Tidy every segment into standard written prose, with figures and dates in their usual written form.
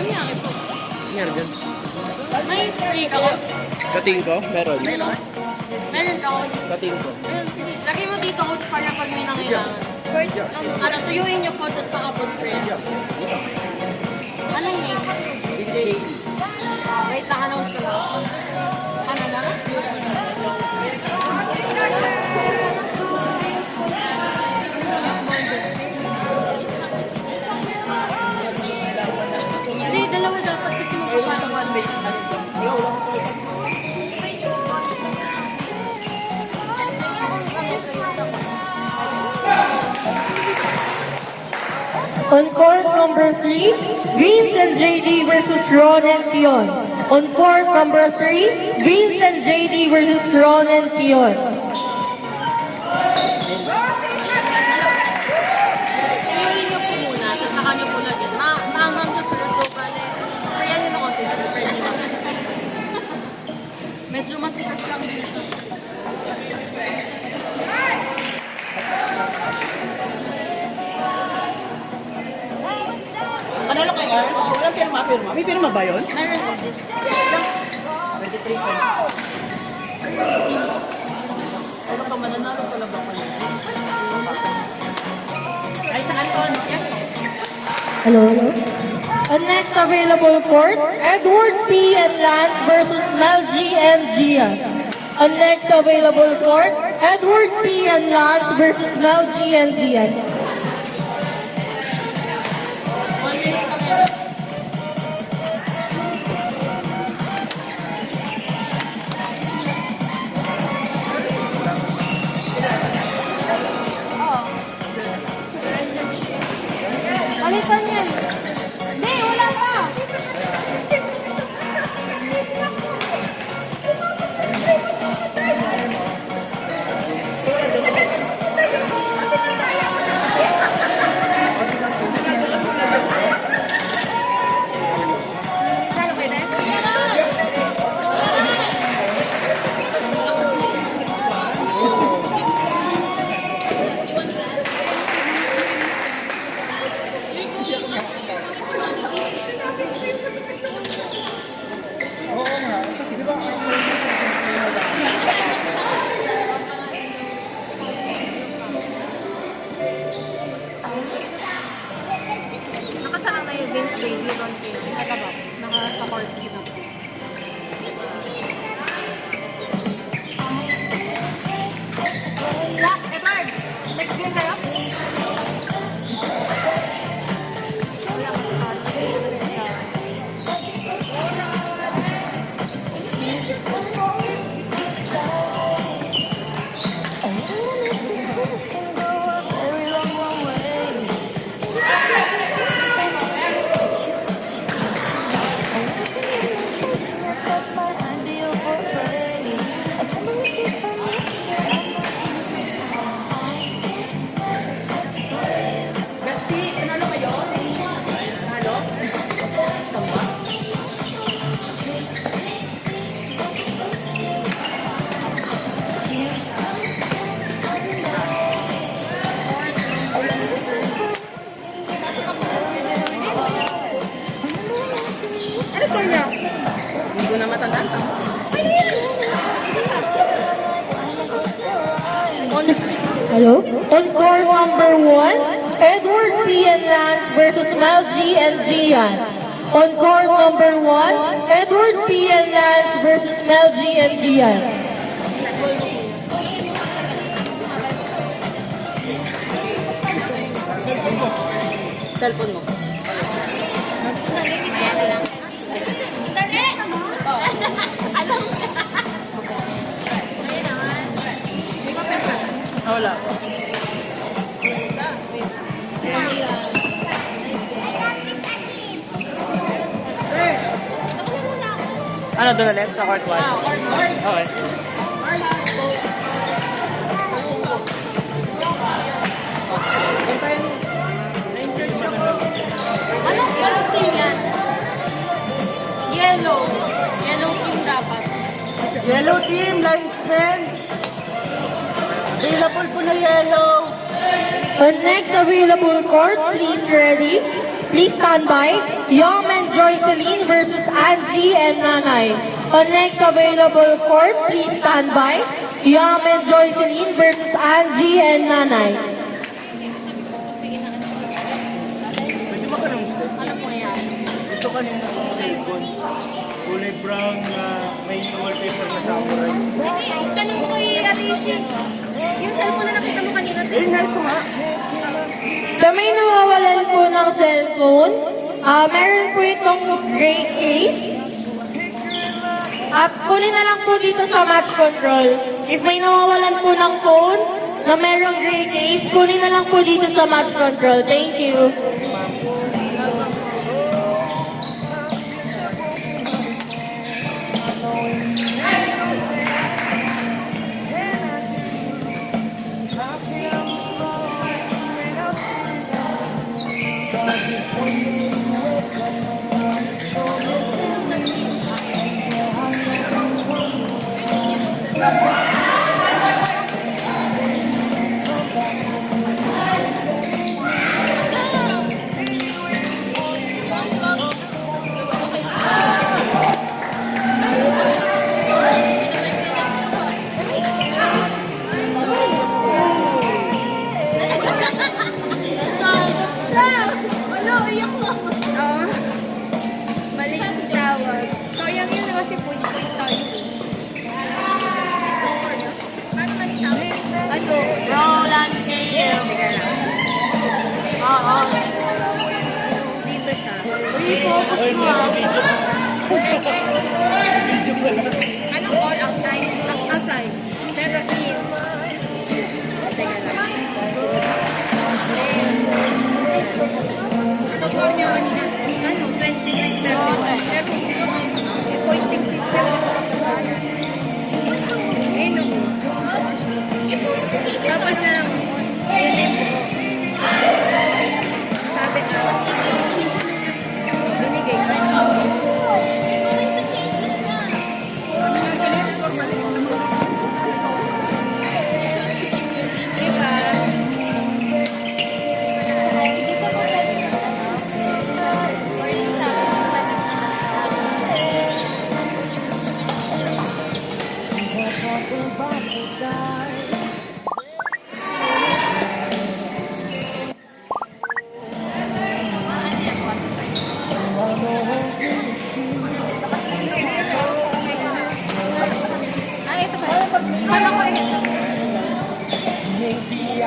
nangyari po? Meron dyan. May spray ako. Kating ko? Meron. Meron ako. Kating ko. Ayun, sige. Lagay mo dito, coach, para pag may nangailangan. Ano, tuyuin niyo po, tapos sa apple spray. Ano yun? Wait lang, announce ko lang. Ano na? Hindi, dalawa dapat kasi mo pa On court number 3, Greens and JD versus Ron and Kion. On court number 3, Greens and JD versus Ron and Kion. Tuyuin niyo po muna, tapos saka niyo po lagyan. Maangang siya sir, so bale, sprayan niyo na konti, spray niyo lang. Medyo matikas lang din siya. Panalo kayo, Earl? Walang pirma. May pirma ba yun? Meron po this. 23 points. Ano ka mananalo talaga ko yun? Ay, sa Anton. Hello, hello. On next available court, Edward P. and Lance versus Mel G. and Gia. On next available court, Edward P. and Lance versus Mel G. and Gia. Palitan yan. Hindi, wala pa. Nakasarang na yung Vince Baby doon kayo. Naka-support dito. Jack, Edward! Next game kayo? Besti, nanalo kayo? Nanalo? Samba? Ano score niya? Hindi ko na matandaan. Hello? On court number 1, Edward P. and Lance versus Mel G. and Gian. On court number 1, Edward P. and Lance versus Mel G. and Gian. Cellphone mo. Alam mo. Ayun naman. May papel ka. Wala. Ano doon ulit sa court 1? Okay. Anong team yan? Yellow. Yellow team dapat. Yellow team, linesman. Available po na yellow. On next available court, please ready. Please stand by. Yom and Joyceline versus Angie and Nanay. On next available court, please stand by. Yam and Joyceline versus Angie and Nanay. Pwede ba ka ng step? Alam mo yan. Ito kanina kong cellphone. Kulay brown na may wallpaper na samurai. Tanong mo kay Alicia. Yung cellphone na nakita mo kanina. Eh, na ito nga. Sa may nawawalan po ng cellphone, meron po itong gray case. At kunin na lang po dito sa match control. If may nawawalan po ng phone na merong gray case, kunin na lang po dito sa match control. Thank you. Ano, iyak mo. Mali yung tawag. Sayang yun kasi point tayo. Paano mali tawag? Ano? Roland Gale. Sige lang. Oo. Dito siya. Focus mo ah. Anong call outside? Outside. Pero in. Teka lang. Ito po yun. Ano? 29.31. Pero pointing system na po kapag eh no. Tapos na lang. Ayun po. Sabi ko. Binigay ko. Ay, ito ba? Kala ko eh.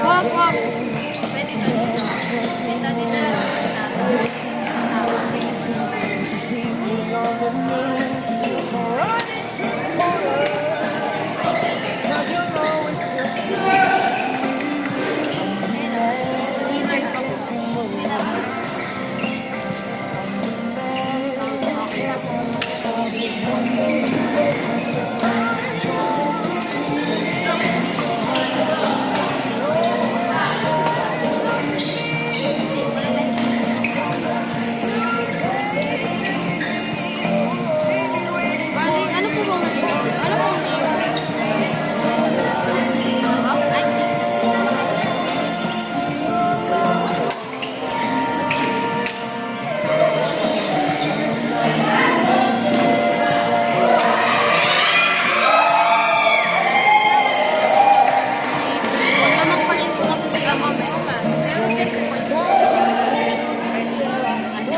Wag, wag. Pwede na dito. Dito, dito. Bali, ano po ba nga ito? Ano po? Lamang pa rin po kasi si Ama meron pa. Pero pwede po.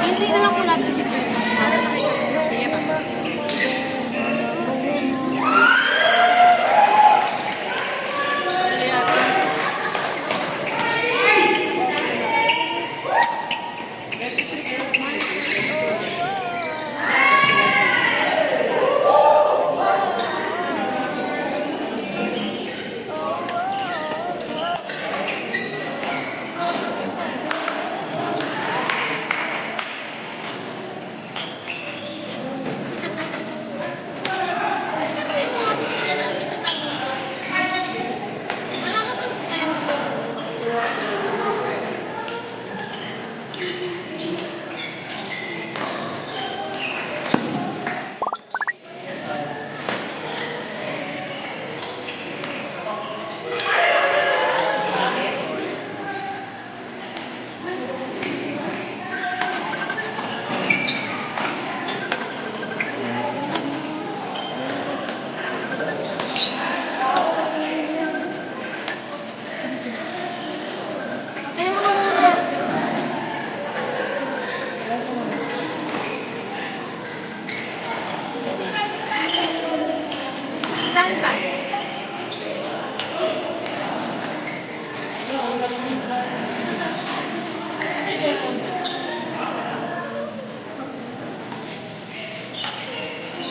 Hindi na lang po natin si Sir. Sige pa.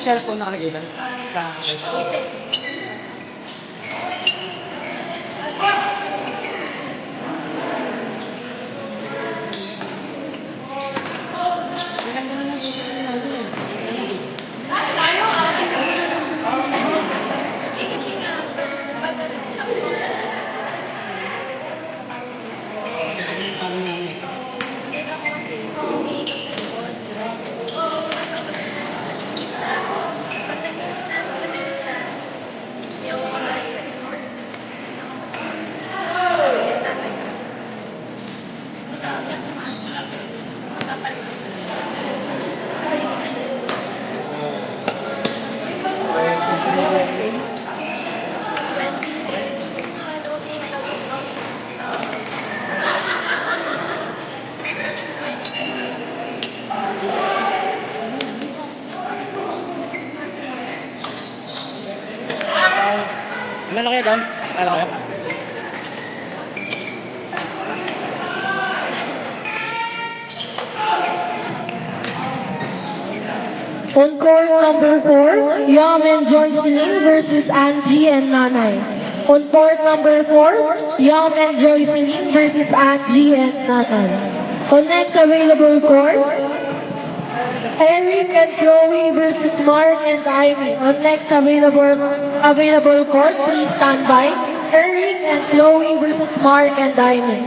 cellphone nakalagay lang. Ano kaya doon? Ano kaya? On court number 4, Yam and Joycelyn versus Angie and Nanay. On court number 4, Yam and Joycelyn versus Angie and Nanay. On next available court, Eric and Chloe versus Mark and Ivy. On next available court, please stand by. Eric and Chloe versus Mark and Ivy.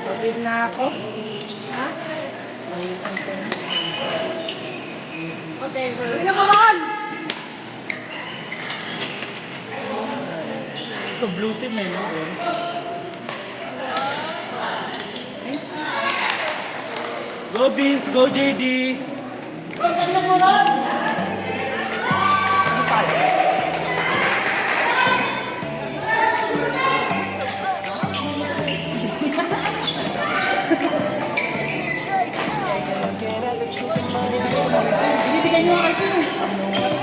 Pagis na ako. Whatever. Ano ka man? Ito, blue team eh, no? Go Beans, go JD! Binibigay niyo ang akin.